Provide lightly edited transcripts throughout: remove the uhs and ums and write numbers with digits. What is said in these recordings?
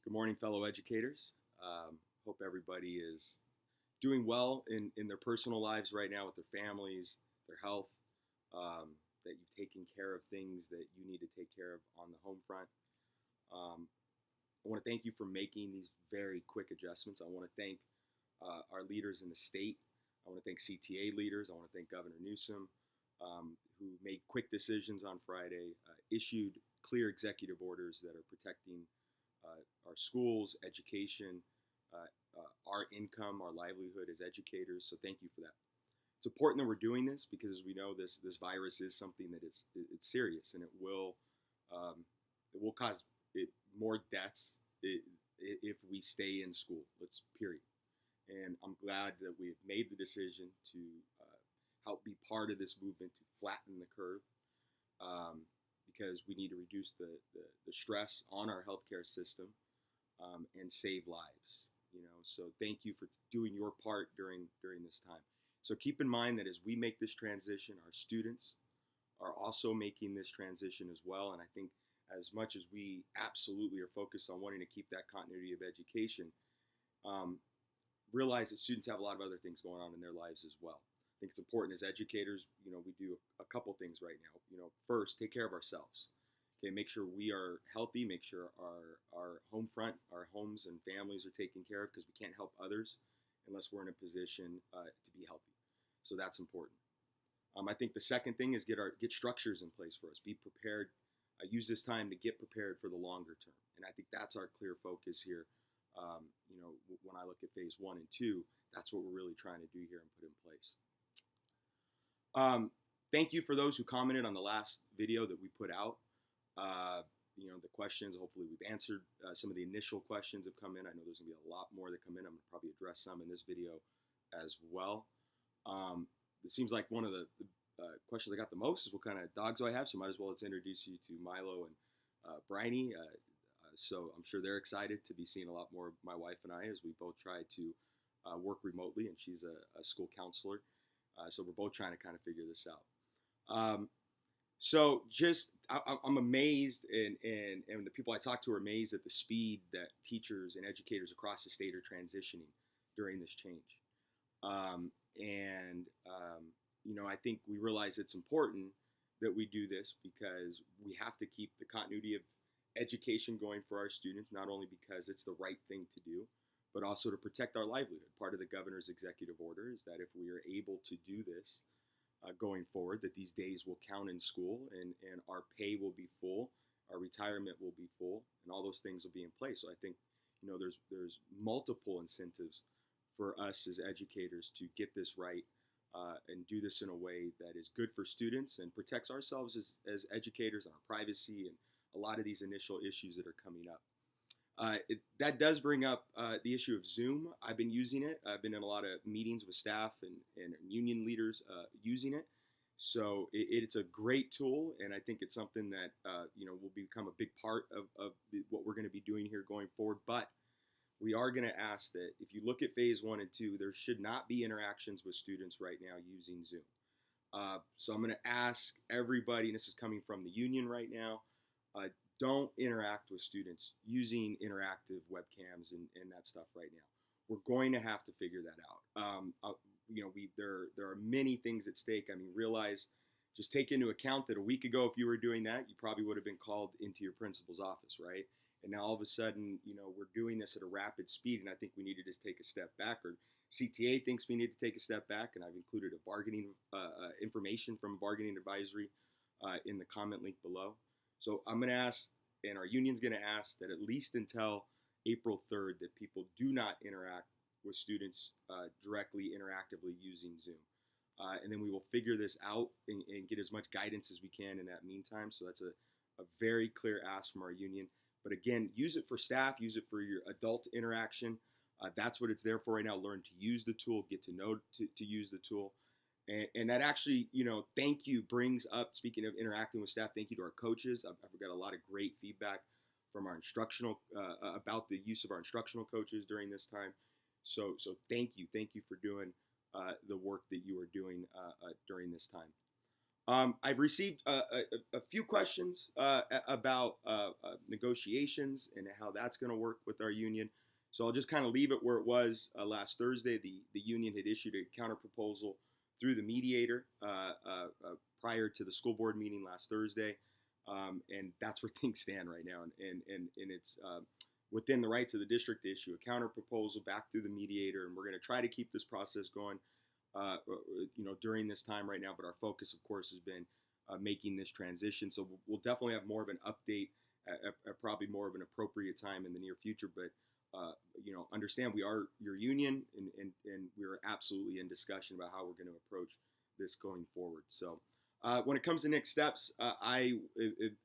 Good morning, fellow educators. Hope everybody is doing well in their personal lives right now with their families, their health, that you've taken care of things that you need to take care of on the home front. I want to thank you for making these very quick adjustments. I want to thank our leaders in the state. I want to thank CTA leaders. I want to thank Governor Newsom, who made quick decisions on Friday, issued clear executive orders that are protecting our schools, education, our income, our livelihood as educators. So thank you for that. It's important that we're doing this because, as we know, this virus is something that it's serious, and it will cause more deaths if we stay in school. Let's period. And I'm glad that we have made the decision to help be part of this movement to flatten the curve. Because we need to reduce the stress on our healthcare system and save lives. So thank you for doing your part during this time. So keep in mind that as we make this transition, our students are also making this transition as well. And I think as much as we absolutely are focused on wanting to keep that continuity of education, realize that students have a lot of other things going on in their lives as well. I think it's important as educators, we do a couple things right now. First, take care of ourselves. Okay, make sure we are healthy, make sure our home front, our homes and families are taken care of, because we can't help others unless we're in a position to be healthy. So that's important. I think the second thing is get structures in place for us. Be prepared. Use this time to get prepared for the longer term. And I think that's our clear focus here. When I look at phase 1 and 2, that's what we're really trying to do here and put in place. Thank you for those who commented on the last video that we put out. The questions, hopefully we've answered some of the initial questions have come in. I know there's going to be a lot more that come in. I'm going to probably address some in this video as well. It seems like one of the questions I got the most is what kind of dogs do I have? So might as well let's introduce you to Milo and Bryony. So I'm sure they're excited to be seeing a lot more of my wife and I as we both try to work remotely, and she's a school counselor. So we're both trying to kind of figure this out. So I'm amazed, and the people I talk to are amazed at the speed that teachers and educators across the state are transitioning during this change. I think we realize it's important that we do this because we have to keep the continuity of education going for our students, not only because it's the right thing to do, but also to protect our livelihood. Part of the governor's executive order is that if we are able to do this going forward, that these days will count in school, and our pay will be full, our retirement will be full, and all those things will be in place. So I think there's multiple incentives for us as educators to get this right and do this in a way that is good for students and protects ourselves as educators and our privacy and a lot of these initial issues that are coming up. That does bring up the issue of Zoom. I've been using it. I've been in a lot of meetings with staff and union leaders using it. So it's a great tool, and I think it's something that will become a big part of what we're going to be doing here going forward. But we are going to ask that if you look at phase 1 and 2, there should not be interactions with students right now using Zoom. So I'm going to ask everybody, and this is coming from the union right now, don't interact with students using interactive webcams and that stuff right now. We're going to have to figure that out. There are many things at stake. I mean, just take into account that a week ago, if you were doing that, you probably would have been called into your principal's office, right? And now all of a sudden, we're doing this at a rapid speed, and I think we need to just take a step back. Or CTA thinks we need to take a step back, and I've included a bargaining information from a bargaining advisory in the comment link below. So I'm going to ask, and our union's going to ask, that at least until April 3rd, that people do not interact with students directly, interactively using Zoom. And then we will figure this out and get as much guidance as we can in that meantime. So that's a very clear ask from our union. But again, use it for staff, use it for your adult interaction. That's what it's there for right now. Learn to use the tool, get to know to use the tool. And that actually, thank you brings up, speaking of interacting with staff, thank you to our coaches. I've got a lot of great feedback from our instructional, about the use of our instructional coaches during this time. So thank you for doing the work that you are doing during this time. I've received a few questions about negotiations and how that's going to work with our union. So I'll just kind of leave it where it was last Thursday. The union had issued a counter proposal through the mediator prior to the school board meeting last Thursday, and that's where things stand right now. And it's within the rights of the district to issue a counter proposal back through the mediator, and we're going to try to keep this process going during this time right now. But our focus, of course, has been making this transition. So we'll definitely have more of an update at probably more of an appropriate time in the near future. But understand we are your union, and we're absolutely in discussion about how we're going to approach this going forward. So when it comes to next steps, I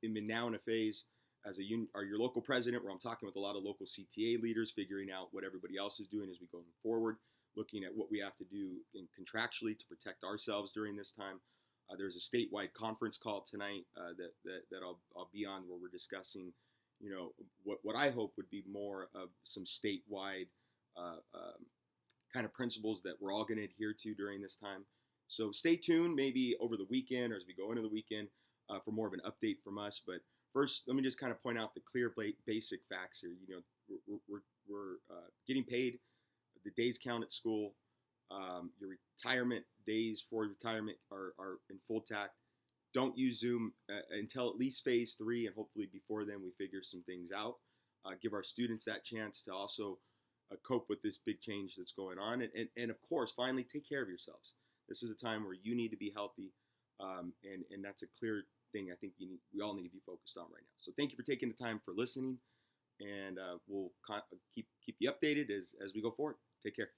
am now in a phase as your local president, where I'm talking with a lot of local CTA leaders, figuring out what everybody else is doing as we go forward, looking at what we have to do contractually to protect ourselves during this time. There's a statewide conference call tonight that I'll be on, where we're discussing, what I hope would be more of some statewide kind of principles that we're all going to adhere to during this time. So stay tuned, maybe over the weekend or as we go into the weekend, for more of an update from us. But first, let me just kind of point out the clear basic facts here. We're getting paid. The days count at school. Your retirement days for retirement are in full tact. Don't use Zoom until at least phase 3, and hopefully before then we figure some things out. Give our students that chance to also cope with this big change that's going on. And of course, finally, take care of yourselves. This is a time where you need to be healthy, and that's a clear thing I think we all need to be focused on right now. So thank you for taking the time for listening, and we'll keep you updated as we go forward. Take care.